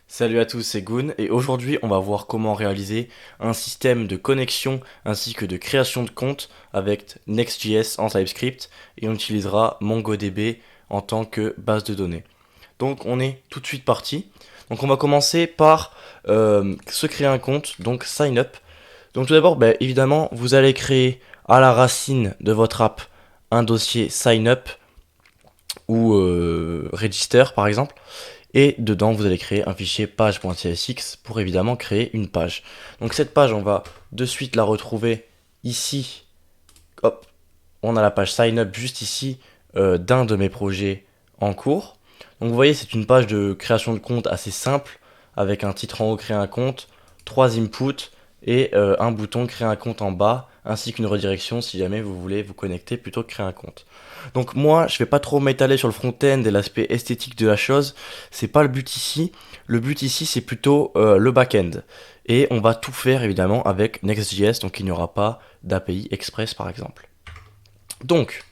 Salut à tous, c'est Goon et aujourd'hui on va voir comment réaliser un système de connexion ainsi que de création de compte avec Next.js en TypeScript et on utilisera MongoDB en tant que base de données. Donc on est tout de suite parti. Donc on va commencer par se créer un compte, donc sign up. Donc tout d'abord, évidemment, vous allez créer à la racine de votre app un dossier sign up ou register par exemple. Et dedans, vous allez créer un fichier page.csx pour évidemment créer une page. Donc cette page, on va de suite la retrouver ici. Hop, on a la page sign up juste ici d'un de mes projets en cours. Donc vous voyez, c'est une page de création de compte assez simple avec un titre en haut, créer un compte, 3 inputs et un bouton créer un compte en bas ainsi qu'une redirection si jamais vous voulez vous connecter plutôt que créer un compte. Donc moi, je vais pas trop m'étaler sur le front-end et l'aspect esthétique de la chose, c'est pas le but ici. Le but ici, c'est plutôt le back-end. Et on va tout faire évidemment avec Next.js, donc il n'y aura pas d'API Express par exemple. Donc,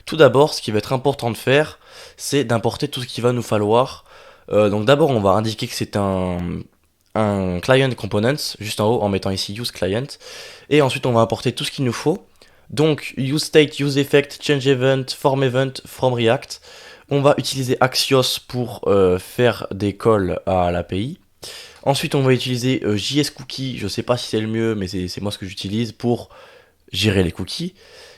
tout d'abord, ce qui va être important de faire, c'est d'importer tout ce qu'il va nous falloir. Donc d'abord, on va indiquer que c'est un client components, juste en haut, en mettant ici use client. Et ensuite, on va importer tout ce qu'il nous faut. Donc, use state, use effect, change event, form event from React. On va utiliser Axios pour faire des calls à l'API. Ensuite, on va utiliser JS Cookie. Je sais pas si c'est le mieux, mais c'est moi ce que j'utilise pour gérer les cookies.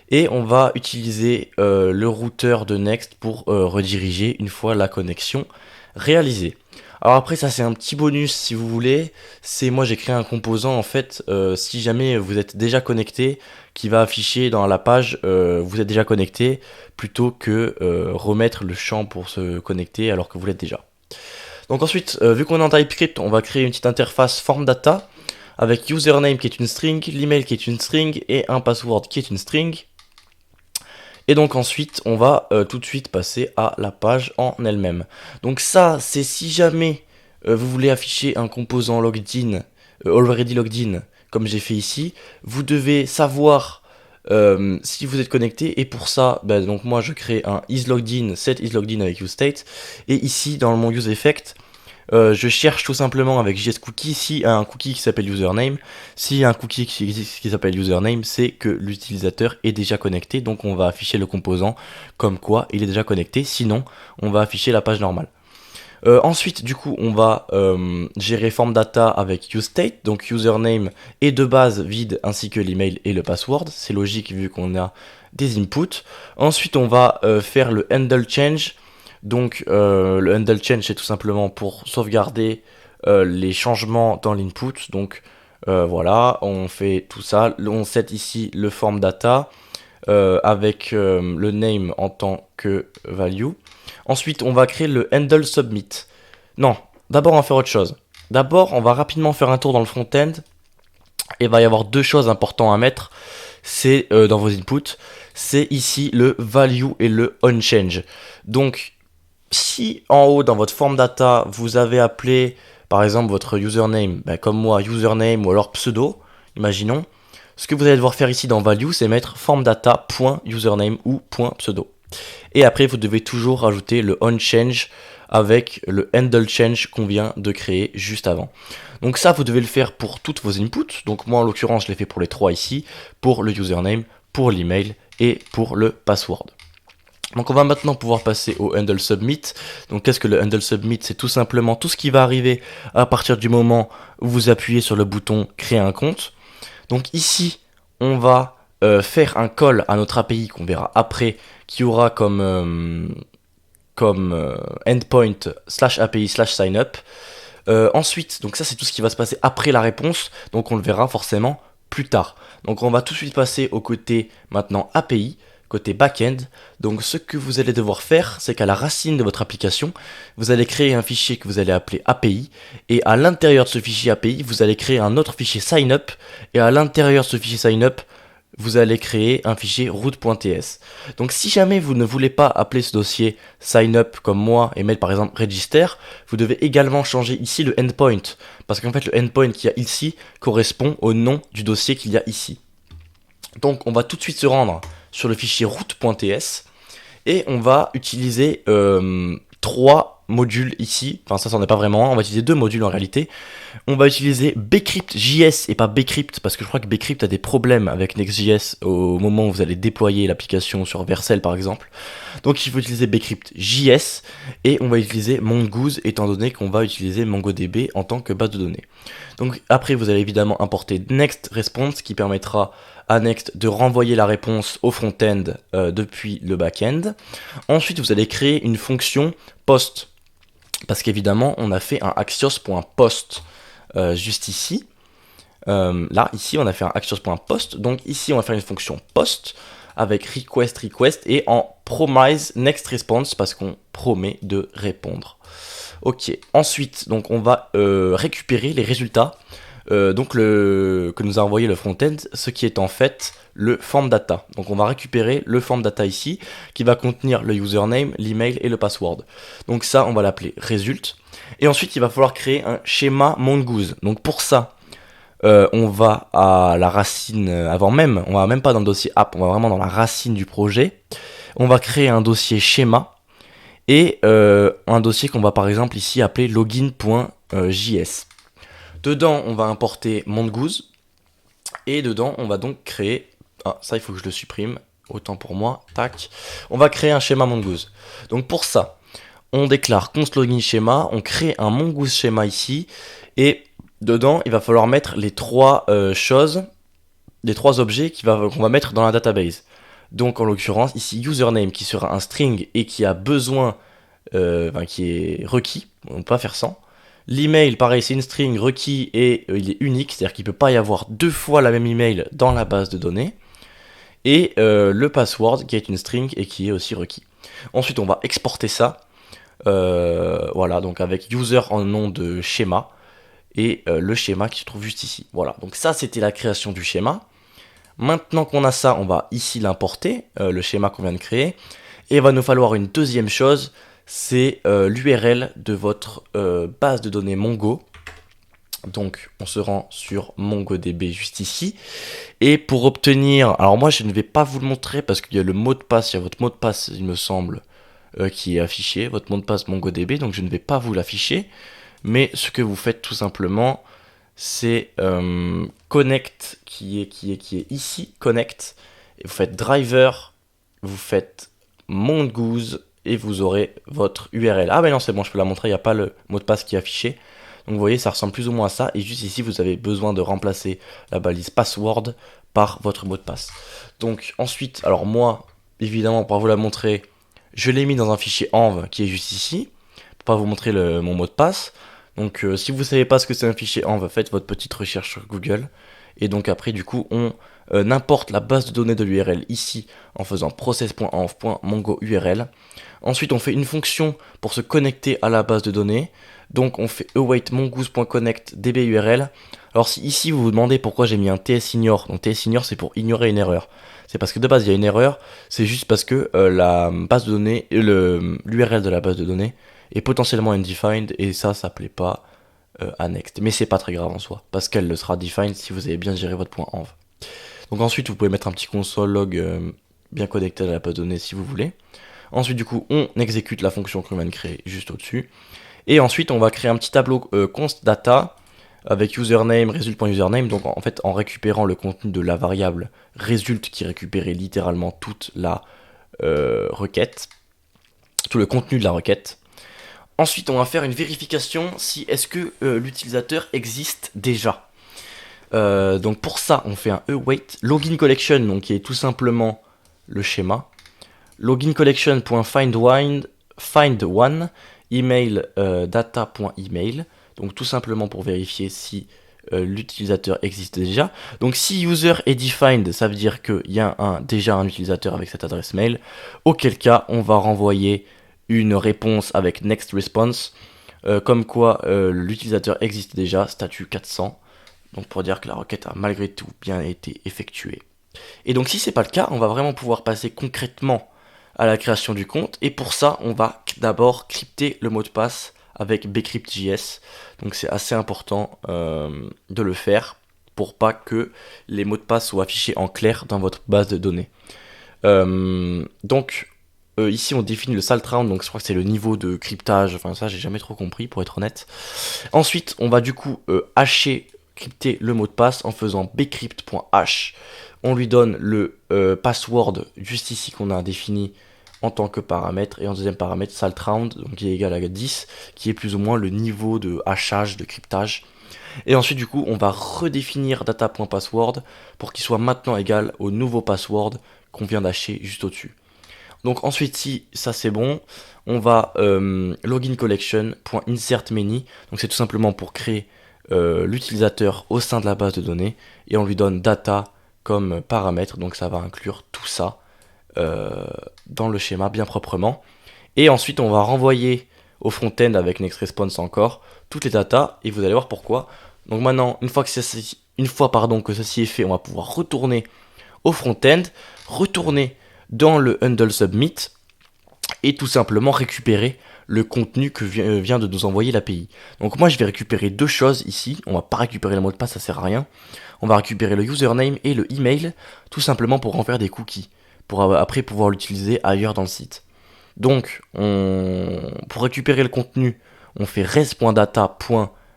Et on va utiliser le routeur de Next pour rediriger une fois la connexion réalisée. Alors après ça c'est un petit bonus si vous voulez, c'est moi j'ai créé un composant en fait, si jamais vous êtes déjà connecté, qui va afficher dans la page vous êtes déjà connecté, plutôt que remettre le champ pour se connecter alors que vous l'êtes déjà. Donc ensuite, vu qu'on est en TypeScript, on va créer une petite interface form data, avec username qui est une string, l'email qui est une string, et un password qui est une string. Et donc ensuite, on va tout de suite passer à la page en elle-même. Donc ça, c'est si jamais vous voulez afficher un composant logged in, already logged in, comme j'ai fait ici, vous devez savoir si vous êtes connecté. Et pour ça, donc moi je crée un isLoggedIn, set isLoggedIn avec useState. Et ici, dans mon useEffect, je cherche tout simplement avec JSCookie si un cookie qui s'appelle username. Si un cookie qui s'appelle username, c'est que l'utilisateur est déjà connecté. Donc on va afficher le composant comme quoi il est déjà connecté. Sinon, on va afficher la page normale. Ensuite, du coup, on va gérer form data avec useState. Donc username est de base vide ainsi que l'email et le password. C'est logique vu qu'on a des inputs. Ensuite, on va faire le handle change. Donc le handle change c'est tout simplement pour sauvegarder les changements dans l'input. Donc voilà, on fait tout ça. On set ici le form data avec le name en tant que value. Ensuite, on va créer le handle submit. Non, d'abord on va faire autre chose. D'abord, on va rapidement faire un tour dans le front-end. Et il va y avoir deux choses importantes à mettre. C'est dans vos inputs. C'est ici le value et le onChange. Donc si en haut dans votre form data vous avez appelé par exemple votre username, comme moi username ou alors pseudo, imaginons, ce que vous allez devoir faire ici dans value c'est mettre formdata.username ou .pseudo. Et après vous devez toujours rajouter le onChange avec le handle change qu'on vient de créer juste avant. Donc ça vous devez le faire pour toutes vos inputs. Donc moi en l'occurrence je l'ai fait pour les trois ici, pour le username, pour l'email et pour le password. Donc on va maintenant pouvoir passer au handle submit. Donc qu'est-ce que le handle submit? C'est tout simplement tout ce qui va arriver à partir du moment où vous appuyez sur le bouton créer un compte. Donc ici on va faire un call à notre API qu'on verra après, qui aura comme endpoint slash API slash signup. Ensuite, donc ça c'est tout ce qui va se passer après la réponse, donc on le verra forcément plus tard. Donc on va tout de suite passer au côté maintenant API, côté backend. Donc ce que vous allez devoir faire, c'est qu'à la racine de votre application, vous allez créer un fichier que vous allez appeler API, et à l'intérieur de ce fichier API, vous allez créer un autre fichier signup, et à l'intérieur de ce fichier signup, vous allez créer un fichier root.ts. Donc si jamais vous ne voulez pas appeler ce dossier signup comme moi et mettre par exemple register, vous devez également changer ici le endpoint, parce qu'en fait le endpoint qu'il y a ici correspond au nom du dossier qu'il y a ici. Donc on va tout de suite se rendre sur le fichier root.ts et on va utiliser trois module ici, enfin ça c'en est pas vraiment un, on va utiliser 2 modules en réalité. On va utiliser bcrypt.js et pas bcrypt parce que je crois que bcrypt a des problèmes avec Next.js au moment où vous allez déployer l'application sur Vercel par exemple. Donc il faut utiliser bcrypt.js et on va utiliser Mongoose étant donné qu'on va utiliser MongoDB en tant que base de données. Donc après vous allez évidemment importer Next Response qui permettra à Next de renvoyer la réponse au front-end depuis le back-end. Ensuite vous allez créer une fonction post parce qu'évidemment on a fait un axios.post juste ici. Là, ici, on a fait un axios.post. Donc ici, on va faire une fonction post avec request et en promise next response parce qu'on promet de répondre. Ok. Ensuite, donc on va récupérer les résultats. Que nous a envoyé le front-end, ce qui est en fait le form data. Donc on va récupérer le form data ici, qui va contenir le username, l'email et le password. Donc ça, on va l'appeler result. Et ensuite, il va falloir créer un schéma Mongoose. Donc pour ça, on va à la racine, on va même pas dans le dossier app, on va vraiment dans la racine du projet. On va créer un dossier schéma et un dossier qu'on va par exemple ici appeler login.js. Dedans, on va importer Mongoose et dedans, on va donc créer. Ah, ça, il faut que je le supprime. Autant pour moi. Tac. On va créer un schéma Mongoose. Donc pour ça, on déclare const login schéma, on crée un Mongoose schéma ici et dedans, il va falloir mettre les 3 choses, les 3 objets qu'on va mettre dans la database. Donc en l'occurrence, ici, username qui sera un string et qui a besoin, qui est requis, on ne peut pas faire sans. L'email, pareil, c'est une string requis et il est unique, c'est-à-dire qu'il ne peut pas y avoir 2 fois la même email dans la base de données. Et le password qui est une string et qui est aussi requis. Ensuite, on va exporter ça, voilà, donc avec user en nom de schéma. Et le schéma qui se trouve juste ici. Voilà, donc ça c'était la création du schéma. Maintenant qu'on a ça, on va ici l'importer, le schéma qu'on vient de créer. Et il va nous falloir une deuxième chose, c'est l'URL de votre base de données Mongo. Donc on se rend sur MongoDB juste ici. Et pour obtenir, alors moi je ne vais pas vous le montrer parce qu'il y a le mot de passe, il y a votre mot de passe il me semble qui est affiché, votre mot de passe MongoDB, donc je ne vais pas vous l'afficher. Mais ce que vous faites tout simplement, c'est connect qui est ici, connect. Et vous faites driver, vous faites mongoose et vous aurez votre URL. Ah ben non, c'est bon, je peux la montrer, il n'y a pas le mot de passe qui est affiché. Donc vous voyez, ça ressemble plus ou moins à ça. Et juste ici, vous avez besoin de remplacer la balise password par votre mot de passe. Donc ensuite, alors moi, évidemment, pour vous la montrer, je l'ai mis dans un fichier env qui est juste ici. Pour pas vous montrer mon mot de passe. Donc si vous ne savez pas ce que c'est un fichier env, faites votre petite recherche sur Google. Et donc après du coup on importe la base de données de l'URL ici en faisant process.env.mongo-url. Ensuite on fait une fonction pour se connecter à la base de données. Donc on fait await mongoose.connect db-url. Alors si ici vous vous demandez pourquoi j'ai mis un tsignore, donc tsignore c'est pour ignorer une erreur. C'est parce que de base il y a une erreur, c'est juste parce que la base de données, l'URL de la base de données est potentiellement undefined et ça plaît pas à Next. Mais c'est pas très grave en soi, parce qu'elle le sera defined si vous avez bien géré votre point env. Donc ensuite vous pouvez mettre un petit console log bien connecté à la base de données si vous voulez. Ensuite du coup on exécute la fonction qu'on vient de créer juste au-dessus. Et ensuite on va créer un petit tableau const data avec username, result.username, donc en fait en récupérant le contenu de la variable result qui récupérait littéralement toute la requête, tout le contenu de la requête. Ensuite, on va faire une vérification si est-ce que l'utilisateur existe déjà. Donc pour ça, on fait un await login collection, donc qui est tout simplement le schéma. Login collection.find one email data.email. Donc tout simplement pour vérifier si l'utilisateur existe déjà. Donc si user est defined, ça veut dire qu'il y a déjà un utilisateur avec cette adresse mail. Auquel cas, on va renvoyer une réponse avec next response, comme quoi l'utilisateur existe déjà, statut 400, donc pour dire que la requête a malgré tout bien été effectuée. Et donc si c'est pas le cas, on va vraiment pouvoir passer concrètement à la création du compte, et pour ça on va d'abord crypter le mot de passe avec bcrypt.js, donc c'est assez important de le faire pour pas que les mots de passe soient affichés en clair dans votre base de données. Donc ici on définit le salt round, donc je crois que c'est le niveau de cryptage, enfin ça j'ai jamais trop compris pour être honnête. Ensuite on va du coup hasher, crypter le mot de passe en faisant bcrypt.hash. On lui donne le password juste ici qu'on a défini en tant que paramètre, et en deuxième paramètre salt round, donc qui est égal à 10, qui est plus ou moins le niveau de hachage, de cryptage. Et ensuite du coup on va redéfinir data.password pour qu'il soit maintenant égal au nouveau password qu'on vient d'hacher juste au-dessus. Donc ensuite, si ça c'est bon, on va login collection.insert many. Donc c'est tout simplement pour créer l'utilisateur au sein de la base de données, et on lui donne data comme paramètre, donc ça va inclure tout ça dans le schéma bien proprement. Et ensuite on va renvoyer au front-end avec next response encore toutes les datas, et vous allez voir pourquoi. Donc maintenant, une fois que ceci est fait, on va pouvoir retourner au front-end, retourner dans le handle submit et tout simplement récupérer le contenu que vient de nous envoyer l'API. Donc moi je vais récupérer deux choses ici, on va pas récupérer le mot de passe, ça sert à rien. On va récupérer le username et le email, tout simplement pour en faire des cookies, pour après pouvoir l'utiliser ailleurs dans le site. Donc pour récupérer le contenu, on fait res.data.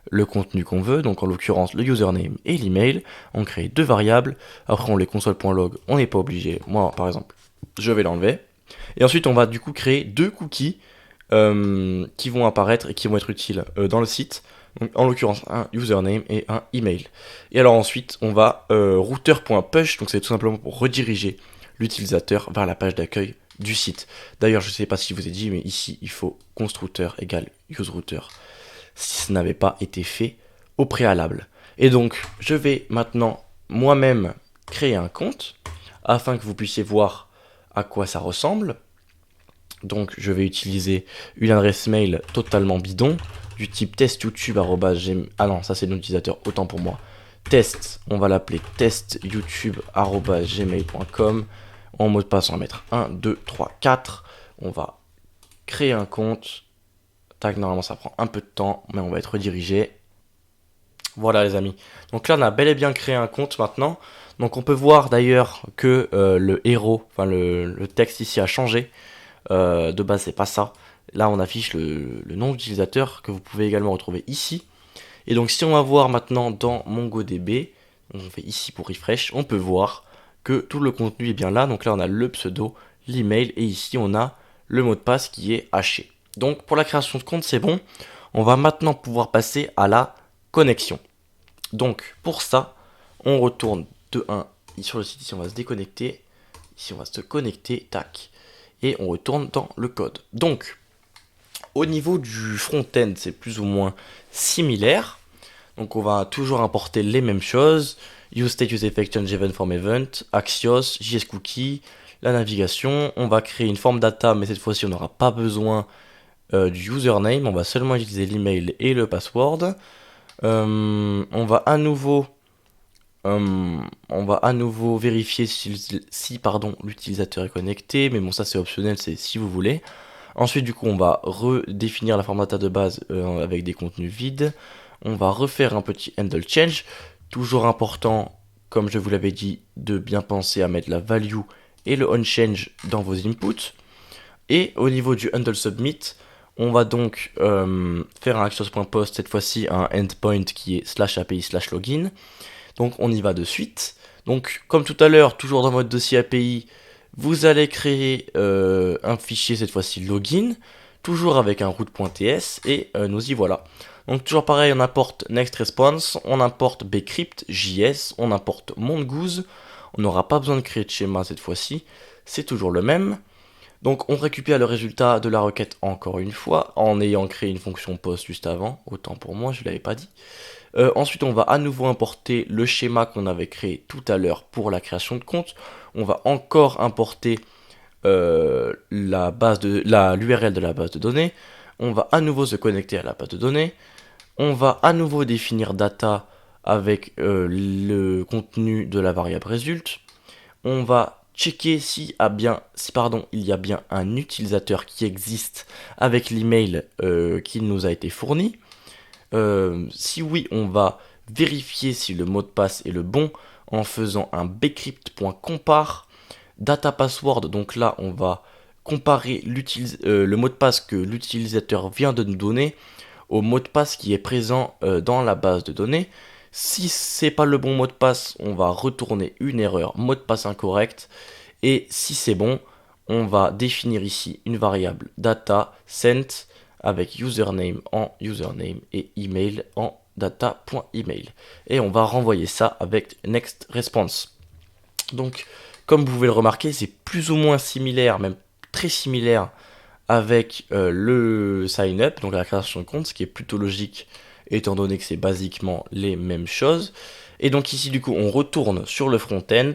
Le contenu qu'on veut, donc en l'occurrence le username et l'email. On crée deux variables, après on les console.log, on n'est pas obligé, moi par exemple je vais l'enlever. Et ensuite on va du coup créer deux cookies qui vont apparaître et qui vont être utiles dans le site. Donc en l'occurrence un username et un email. Et alors ensuite on va router.push, donc c'est tout simplement pour rediriger l'utilisateur vers la page d'accueil du site. D'ailleurs je ne sais pas si je vous ai dit, mais ici il faut constructor égale useRouter si ça n'avait pas été fait au préalable. Et donc je vais maintenant moi-même créer un compte afin que vous puissiez voir à quoi ça ressemble. Donc je vais utiliser une adresse mail totalement bidon du type testyoutube@gmail. Ah non, ça c'est l'utilisateur, autant pour moi. Test, on va l'appeler testyoutube@gmail.com. En mot de passe, on va mettre 1, 2, 3, 4. On va créer un compte. Tac, normalement ça prend un peu de temps, mais on va être redirigé. Voilà les amis. Donc là on a bel et bien créé un compte maintenant. Donc on peut voir d'ailleurs que le héros, enfin le texte ici a changé. De base c'est pas ça. Là on affiche le nom d'utilisateur que vous pouvez également retrouver ici. Et donc si on va voir maintenant dans MongoDB, on fait ici pour refresh, on peut voir que tout le contenu est bien là. Donc là on a le pseudo, l'email, et ici on a le mot de passe qui est haché. Donc pour la création de compte c'est bon. On va maintenant pouvoir passer à la connexion. Donc pour ça, on retourne de 1 sur le site. Ici on va se déconnecter. Ici on va se connecter, tac. Et on retourne dans le code. Donc au niveau du front-end c'est plus ou moins similaire. Donc on va toujours importer les mêmes choses. UseState, UseEffect, ChangeEvent, FormEvent, Axios, JSCookie, la navigation. On va créer une forme data, mais cette fois-ci on n'aura pas besoin du username. On va seulement utiliser l'email et le password. On va à nouveau vérifier si l'utilisateur est connecté, mais bon ça c'est optionnel, c'est si vous voulez. Ensuite du coup on va redéfinir la forme data de base avec des contenus vides. On va refaire un petit handle change. Toujours important, comme je vous l'avais dit, de bien penser à mettre la value et le onChange dans vos inputs. Et au niveau du handle submit, on va donc faire un axios.post, cette fois-ci un endpoint qui est /API/login. Donc on y va de suite. Donc comme tout à l'heure, toujours dans votre dossier API, vous allez créer un fichier, cette fois-ci login, toujours avec un root.ts, et nous y voilà. Donc toujours pareil, on importe next response, on importe bcrypt.js, on importe mongoose. On n'aura pas besoin de créer de schéma cette fois-ci, c'est toujours le même. Donc on récupère le résultat de la requête encore une fois, en ayant créé une fonction post juste avant, autant pour moi, je ne l'avais pas dit. Ensuite on va à nouveau importer le schéma qu'on avait créé tout à l'heure pour la création de compte. On va encore importer l'URL de la base de données. On va à nouveau se connecter à la base de données. On va à nouveau définir data avec le contenu de la variable result. On va checker il y a bien un utilisateur qui existe avec l'email qui nous a été fourni. Si oui, on va vérifier si le mot de passe est le bon en faisant un bcrypt.compare data password. Donc là, on va comparer le mot de passe que l'utilisateur vient de nous donner au mot de passe qui est présent dans la base de données. Si c'est pas le bon mot de passe, on va retourner une erreur, mot de passe incorrect. Et si c'est bon, on va définir ici une variable data sent avec username en username et email en data.email. Et on va renvoyer ça avec next response. Donc, comme vous pouvez le remarquer, c'est plus ou moins similaire, même très similaire avec le sign up, donc la création de compte, ce qui est plutôt logique étant donné que c'est basiquement les mêmes choses. Et donc ici du coup on retourne sur le front-end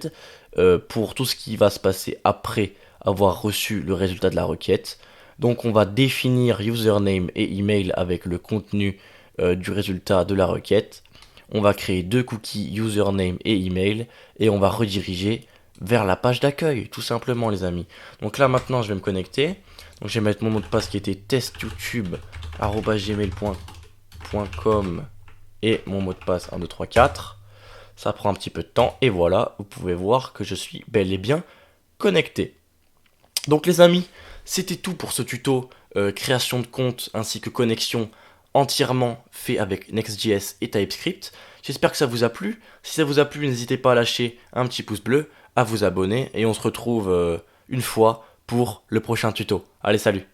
pour tout ce qui va se passer après avoir reçu le résultat de la requête. Donc on va définir username et email avec le contenu du résultat de la requête. On va créer deux cookies username et email et on va rediriger vers la page d'accueil, tout simplement les amis. Donc là maintenant je vais me connecter. Donc je vais mettre mon mot de passe qui était testyoutube@gmail.com et mon mot de passe 1, 2, 3, 4. Ça prend un petit peu de temps et voilà, vous pouvez voir que je suis bel et bien connecté. Donc les amis, c'était tout pour ce tuto création de compte ainsi que connexion entièrement fait avec Next.js et TypeScript. J'espère que ça vous a plu. Si ça vous a plu, n'hésitez pas à lâcher un petit pouce bleu, à vous abonner et on se retrouve une fois pour le prochain tuto. Allez, salut!